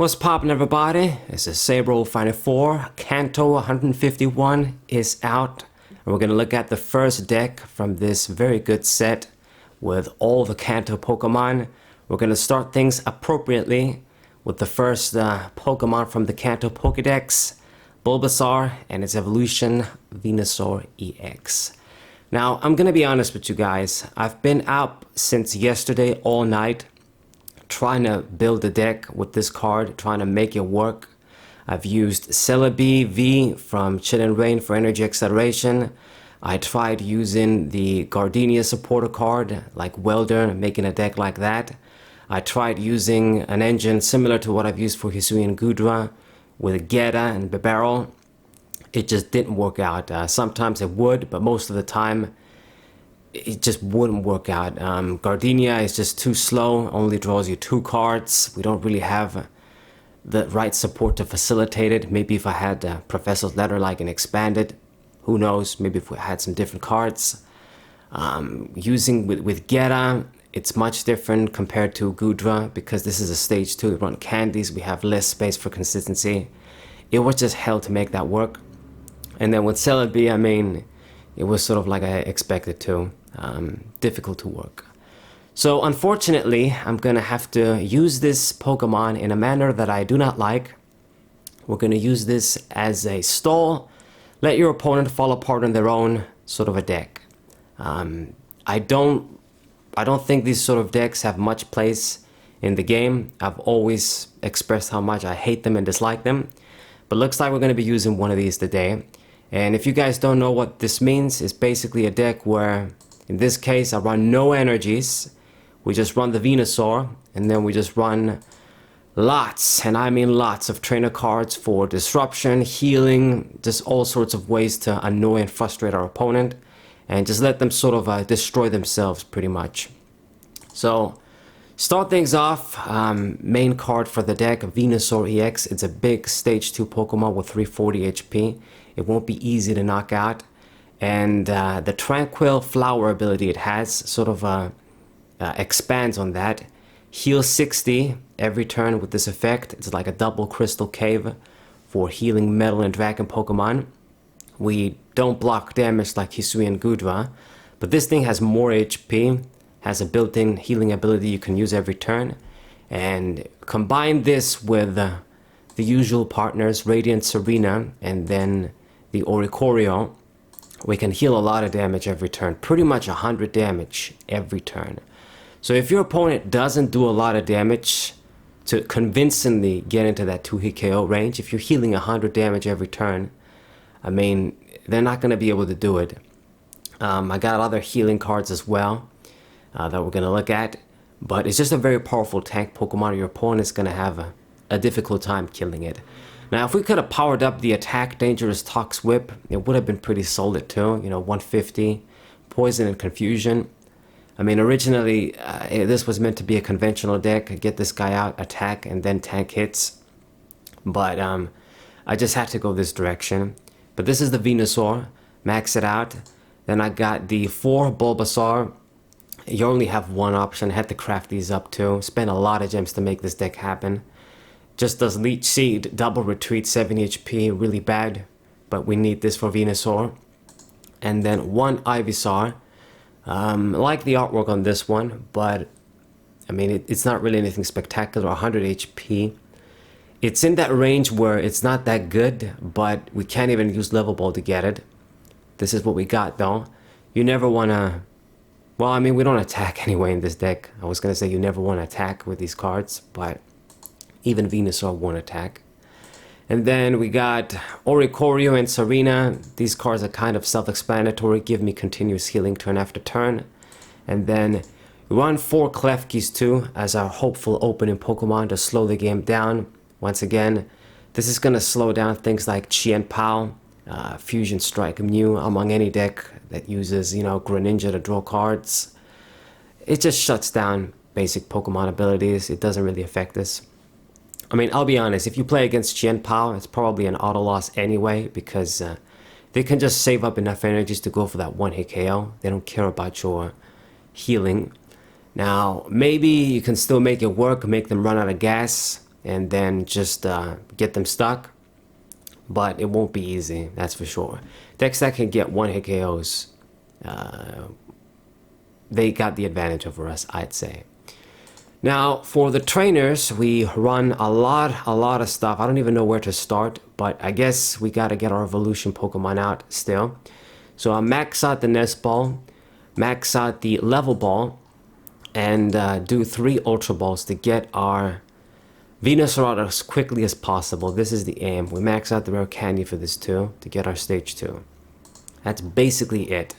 What's poppin', everybody? It's a Saber 54. Kanto 151 is out. And we're gonna look at the first deck from this very good set with all the Kanto Pokemon. We're gonna start things appropriately with the first Pokemon from the Kanto Pokédex, Bulbasaur, and its evolution, Venusaur EX. Now, I'm gonna be honest with you guys. I've been up since yesterday all night trying to build a deck with this card, trying to make it work. I've used Celebi V from Chill and Rain for energy acceleration. I tried using the Gardenia supporter card like Welder, making a deck like that. I tried using an engine similar to what I've used for Hisui and Gudra with Geta and Bibarel. It just didn't work out. Sometimes it would, but most of the time it just wouldn't work out. Gardenia is just too slow, only draws you 2 cards. We don't really have the right support to facilitate it. Maybe if I had Professor's Letter like and expanded, who knows, maybe if we had some different cards. Using with Geta, it's much different compared to Gudra because this is a stage 2, we run candies, we have less space for consistency. It was just hell to make that work. And then with Celebi, I mean, it was sort of like I expected to. Difficult to work. So unfortunately, I'm gonna have to use this Pokemon in a manner that I do not like. We're gonna use this as a stall. Let your opponent fall apart on their own sort of a deck. I don't think these sort of decks have much place in the game. I've always expressed how much I hate them and dislike them. But looks like we're gonna be using one of these today. And if you guys don't know what this means, it's basically a deck where, in this case, I run no energies. We just run the Venusaur, and then we just run lots, and I mean lots of trainer cards for disruption, healing, just all sorts of ways to annoy and frustrate our opponent, and just let them sort of destroy themselves pretty much. So, start things off, main card for the deck, Venusaur EX. It's a big stage 2 Pokemon with 340 HP. It won't be easy to knock out. And the Tranquil Flower ability it has sort of expands on that. Heal 60 every turn with this effect. It's like a double Crystal Cave for healing Metal and Dragon Pokemon. We don't block damage like Hisui and Gudra, but this thing has more HP, has a built-in healing ability you can use every turn. And combine this with the usual partners, Radiant Serena, and then the Oricorio, we can heal a lot of damage every turn, pretty much 100 damage every turn. So if your opponent doesn't do a lot of damage to convincingly get into that 2-hit KO range, if you're healing 100 damage every turn, I mean, they're not going to be able to do it. I got other healing cards as well that we're going to look at, but it's just a very powerful tank Pokemon. Your opponent's going to have a difficult time killing it. Now, if we could have powered up the attack dangerous Tox Whip, it would have been pretty solid too. You know, 150, poison and confusion. I mean, originally, this was meant to be a conventional deck. Get this guy out, attack, and then tank hits. But I just had to go this direction. But this is the Venusaur. Max it out. Then I got the 4 Bulbasaur. You only have one option. I had to craft these up too. Spent a lot of gems to make this deck happen. Just does Leech Seed, double retreat, 70 HP, really bad, but we need this for Venusaur. And then 1 Ivysaur. I like the artwork on this one, but I mean, it's not really anything spectacular, 100 HP. It's in that range where it's not that good, but we can't even use Level Ball to get it. This is what we got though. You never want to, well, I mean, we don't attack anyway in this deck. I was going to say you never want to attack with these cards, but even Venusaur won't attack. And then we got Oricorio and Serena. These cards are kind of self-explanatory, give me continuous healing turn after turn. And then we run 4 Klefkis too as our hopeful opening Pokemon to slow the game down. Once again, this is going to slow down things like Chien-Pao, Fusion Strike Mew among any deck that uses, you know, Greninja to draw cards. It just shuts down basic Pokemon abilities. It doesn't really affect this. I mean, I'll be honest, if you play against Chien-Pao, it's probably an auto loss anyway because they can just save up enough energies to go for that 1-hit KO. They don't care about your healing. Now, maybe you can still make it work, make them run out of gas, and then just get them stuck. But it won't be easy, that's for sure. Decks that can get 1-hit KOs, they got the advantage over us, I'd say. Now, for the trainers, we run a lot of stuff. I don't even know where to start, but I guess we gotta get our evolution Pokemon out still. So I'll max out the Nest Ball, max out the Level Ball, and do 3 Ultra Balls to get our Venusaur out as quickly as possible. This is the aim. We max out the rare candy for this too to get our stage 2. That's basically it.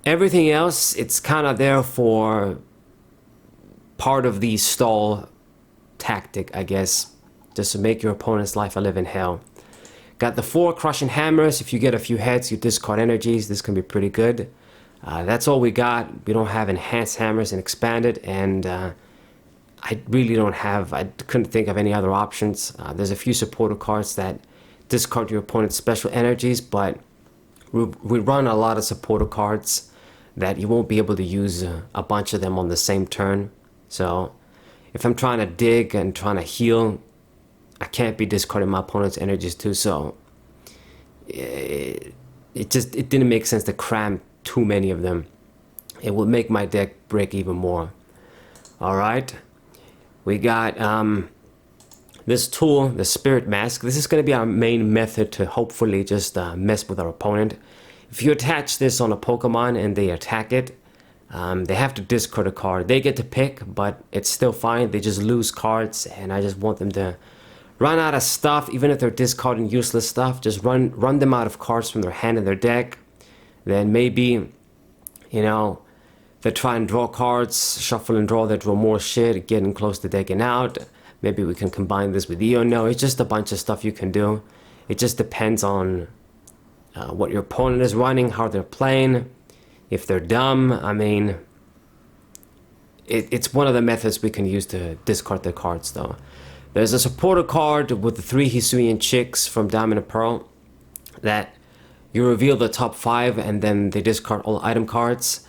Everything else, it's kind of there for part of the stall tactic, I guess, just to make your opponent's life a living hell. Got the 4 crushing hammers. If you get a few hits, you discard energies. This can be pretty good. That's all we got. We don't have enhanced hammers and expanded, and I really don't have, I couldn't think of any other options. There's a few supporter cards that discard your opponent's special energies, but we run a lot of supporter cards that you won't be able to use a bunch of them on the same turn. So if I'm trying to dig and trying to heal, I can't be discarding my opponent's energies too. So it didn't make sense to cram too many of them. It will make my deck break even more. All right. We got this tool, the Spirit Mask. This is going to be our main method to hopefully just mess with our opponent. If you attach this on a Pokemon and they attack it, they have to discard a card. They get to pick, but it's still fine. They just lose cards, and I just want them to run out of stuff. Even if they're discarding useless stuff, just run them out of cards from their hand and their deck. Then maybe, you know, they try and draw cards, shuffle and draw, they draw more shit, getting close to decking out. Maybe we can combine this with Eo. No, it's just a bunch of stuff you can do. It just depends on what your opponent is running, how they're playing. If they're dumb, I mean, it's one of the methods we can use to discard their cards though. There's a supporter card with the 3 Hisuian chicks from Diamond and Pearl that you reveal the top 5 and then they discard all item cards.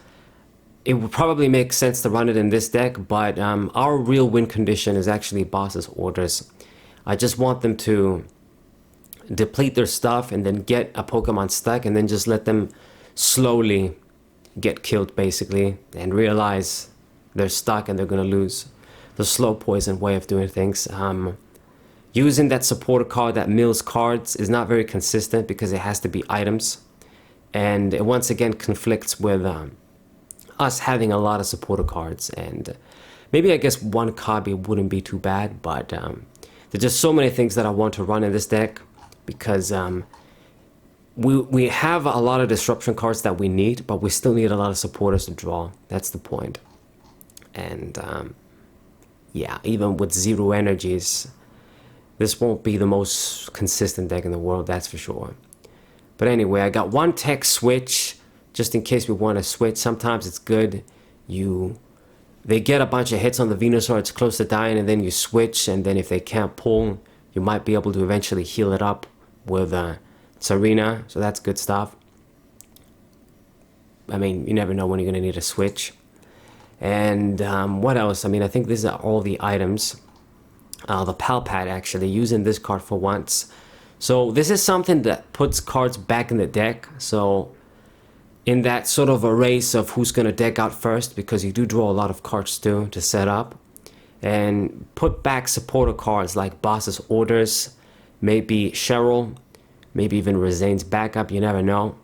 It would probably make sense to run it in this deck, but our real win condition is actually Boss's Orders. I just want them to deplete their stuff and then get a Pokemon stuck and then just let them slowly get killed basically and realize they're stuck and they're gonna lose. The slow poison way of doing things. Using that supporter card that mills cards is not very consistent because it has to be items, and it once again conflicts with us having a lot of supporter cards. And maybe I guess 1 copy wouldn't be too bad, but there's just so many things that I want to run in this deck because we have a lot of disruption cards that we need, but we still need a lot of supporters to draw. That's the point. And yeah, even with 0 energies, this won't be the most consistent deck in the world, that's for sure. But anyway, I got 1 tech switch just in case we want to switch. Sometimes it's good. They get a bunch of hits on the Venusaur, it's close to dying, and then you switch, and then if they can't pull, you might be able to eventually heal it up with Serena, so that's good stuff. I mean, you never know when you're going to need a switch. And what else? I mean, I think these are all the items. The Pal Pad, actually, using this card for once. So this is something that puts cards back in the deck. So in that sort of a race of who's going to deck out first, because you do draw a lot of cards too to set up, and put back supporter cards like Boss's Orders, maybe Cheryl, maybe even Rezane's backup, you never know.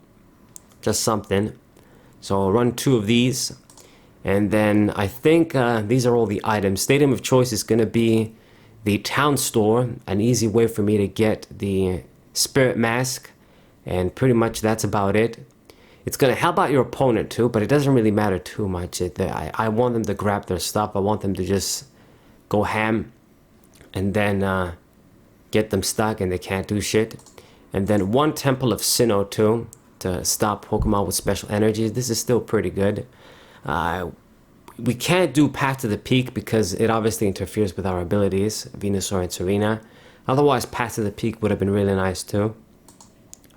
Just something. So I'll run 2 of these, and then I think these are all the items. Stadium of Choice is going to be the town store, an easy way for me to get the Spirit Mask, and pretty much that's about it. It's going to help out your opponent too, but it doesn't really matter too much. I want them to grab their stuff. I want them to just go ham and then get them stuck and they can't do shit. And then 1 Temple of Sinnoh too to stop Pokemon with special energies. This is still pretty good. We can't do Path to the Peak because it obviously interferes with our abilities, Venusaur and Serena. Otherwise, Path to the Peak would have been really nice too.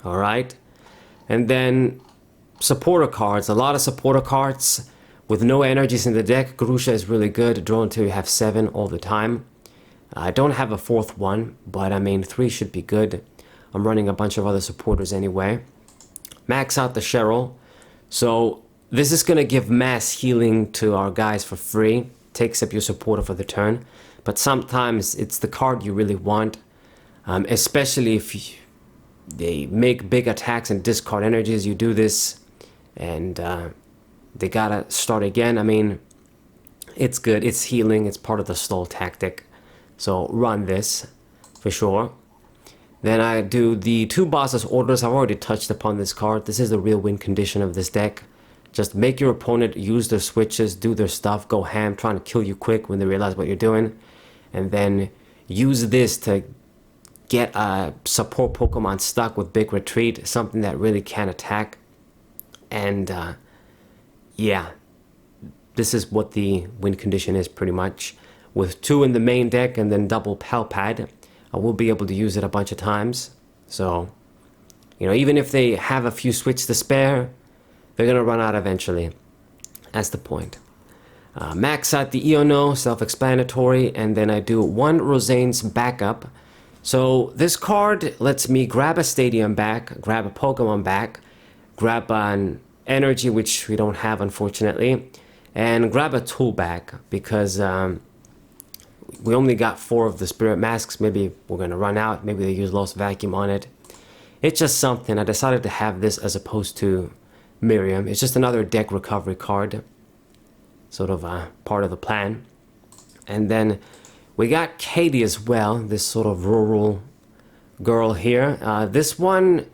Alright. And then supporter cards, a lot of supporter cards with no energies in the deck. Grusha is really good, draw until you have 7 all the time. I don't have a fourth one, but I mean 3 should be good. I'm running a bunch of other supporters anyway. Max out the Cheryl. So this is going to give mass healing to our guys for free. Takes up your supporter for the turn. But sometimes it's the card you really want. Especially if they make big attacks and discard energies. You do this and they gotta start again. I mean, it's good. It's healing. It's part of the stall tactic. So run this for sure. Then I do the 2 bosses orders. I've already touched upon this card. This is the real win condition of this deck. Just make your opponent use their switches, do their stuff, go ham, trying to kill you quick when they realize what you're doing. And then use this to get a support Pokemon stuck with Big Retreat, something that really can attack. And yeah, this is what the win condition is pretty much. With 2 in the main deck and then double Palpad, I will be able to use it a bunch of times. So, you know, even if they have a few switch to spare, they're going to run out eventually. That's the point. Max out the Iono, self-explanatory, and then I do 1 Rosane's backup. So this card lets me grab a Stadium back, grab a Pokemon back, grab an Energy, which we don't have unfortunately, and grab a tool back because we only got 4 of the Spirit Masks. Maybe we're going to run out. Maybe they use Lost Vacuum on it. It's just something. I decided to have this as opposed to Miriam. It's just another deck recovery card. Sort of part of the plan. And then we got Katie as well. This sort of rural girl here. This one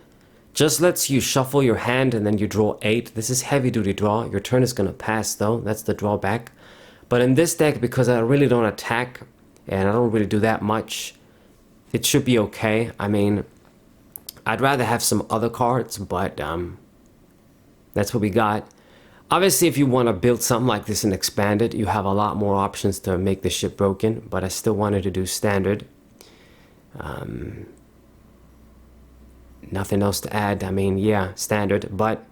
just lets you shuffle your hand and then you draw 8. This is heavy duty draw. Your turn is going to pass though. That's the drawback. But in this deck, because I really don't attack and I don't really do that much, it should be okay. I mean, I'd rather have some other cards, but that's what we got. Obviously, if you want to build something like this and expand it, you have a lot more options to make the ship broken, but I still wanted to do standard. Nothing else to add. I mean, yeah, standard, but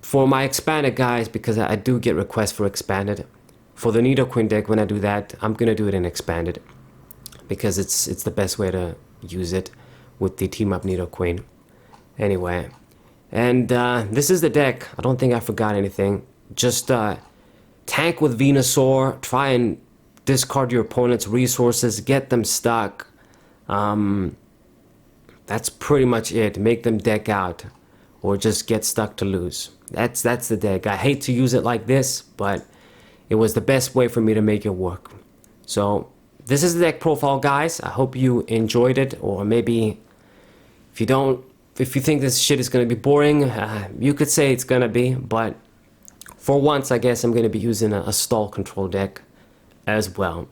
for my expanded guys, because I do get requests for expanded, for the Nidoqueen deck, when I do that, I'm going to do it in expanded because it's the best way to use it with the team up Nidoqueen. Anyway, and this is the deck. I don't think I forgot anything. Just tank with Venusaur, try and discard your opponent's resources, get them stuck. That's pretty much it. Make them deck out or just get stuck to lose. That's the deck. I hate to use it like this, but it was the best way for me to make it work. So this is the deck profile, guys. I hope you enjoyed it, or maybe if you think this shit is going to be boring, you could say it's going to be, but for once, I guess I'm going to be using a stall control deck as well.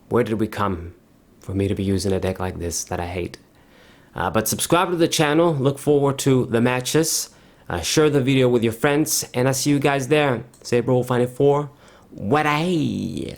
Where did we come for me to be using a deck like this that I hate? But subscribe to the channel. Look forward to the matches. Share the video with your friends, and I'll see you guys there. Sabro 4. What I